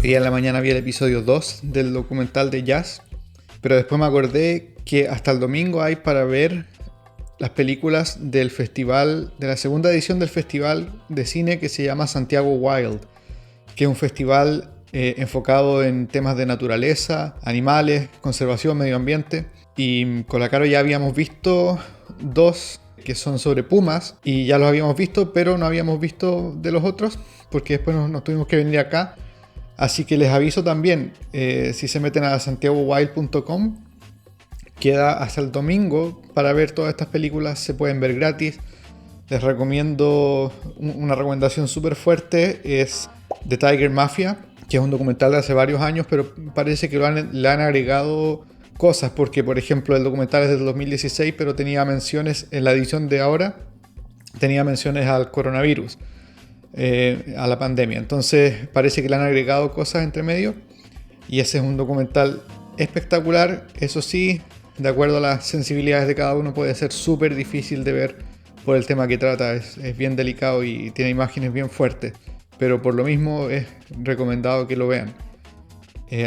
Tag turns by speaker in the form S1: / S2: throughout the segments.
S1: día en la mañana vi el episodio 2 del documental de Jazz, pero después me acordé que hasta el domingo hay para ver las películas del festival, de la segunda edición del festival de cine que se llama Santiago Wild, que es un festival enfocado en temas de naturaleza, animales, conservación, medio ambiente. Y con la Caro ya habíamos visto dos que son sobre pumas y ya los habíamos visto, pero no habíamos visto de los otros porque después nos tuvimos que venir acá. Así que les aviso también, si se meten a santiagowild.com, queda hasta el domingo para ver todas estas películas, se pueden ver gratis. Les recomiendo, una recomendación súper fuerte es The Tiger Mafia, que es un documental de hace varios años, pero parece que le han agregado cosas, porque por ejemplo el documental es del 2016, pero tenía menciones en la edición de ahora, tenía menciones al coronavirus, a la pandemia. Entonces parece que le han agregado cosas entre medio, y ese es un documental espectacular. Eso sí, de acuerdo a las sensibilidades de cada uno, puede ser súper difícil de ver por el tema que trata. Es bien delicado y tiene imágenes bien fuertes, pero por lo mismo es recomendado que lo vean.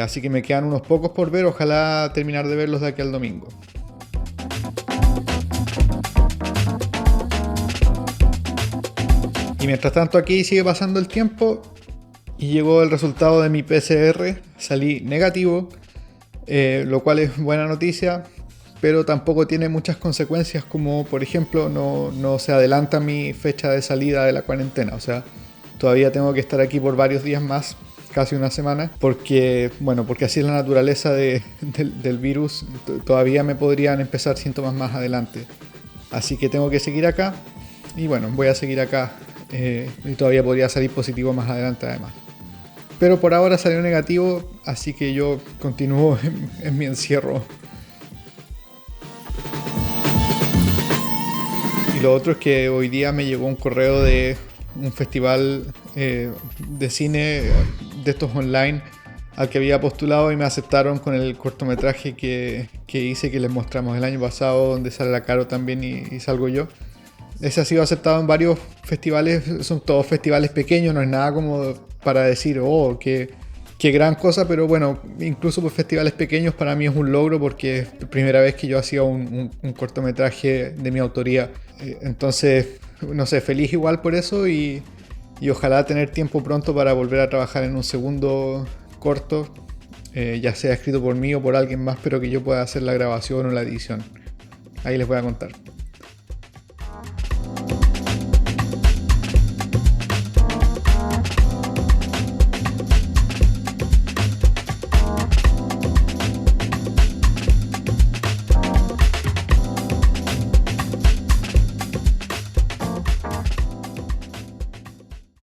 S1: Así que me quedan unos pocos por ver, ojalá terminar de verlos de aquí al domingo. Y mientras tanto aquí sigue pasando el tiempo y llegó el resultado de mi PCR, salí negativo, lo cual es buena noticia, pero tampoco tiene muchas consecuencias, como por ejemplo no se adelanta mi fecha de salida de la cuarentena. O sea, todavía tengo que estar aquí por varios días más, casi una semana, porque así es la naturaleza del virus. Todavía me podrían empezar síntomas más adelante, así que tengo que seguir acá. Y bueno, voy a seguir acá, y todavía podría salir positivo más adelante además, pero por ahora salió negativo, así que yo continúo en mi encierro. Y lo otro es que hoy día me llegó un correo de un festival de cine de estos online al que había postulado, y me aceptaron con el cortometraje que hice, que les mostramos el año pasado, donde sale la Caro también y salgo yo. Ese ha sido aceptado en varios festivales, son todos festivales pequeños, no es nada como para decir, oh, qué gran cosa, pero bueno, incluso por festivales pequeños para mí es un logro, porque es la primera vez que yo hacía un cortometraje de mi autoría. Entonces, no sé, feliz igual por eso, y ojalá tener tiempo pronto para volver a trabajar en un segundo corto, ya sea escrito por mí o por alguien más, pero que yo pueda hacer la grabación o la edición. Ahí les voy a contar.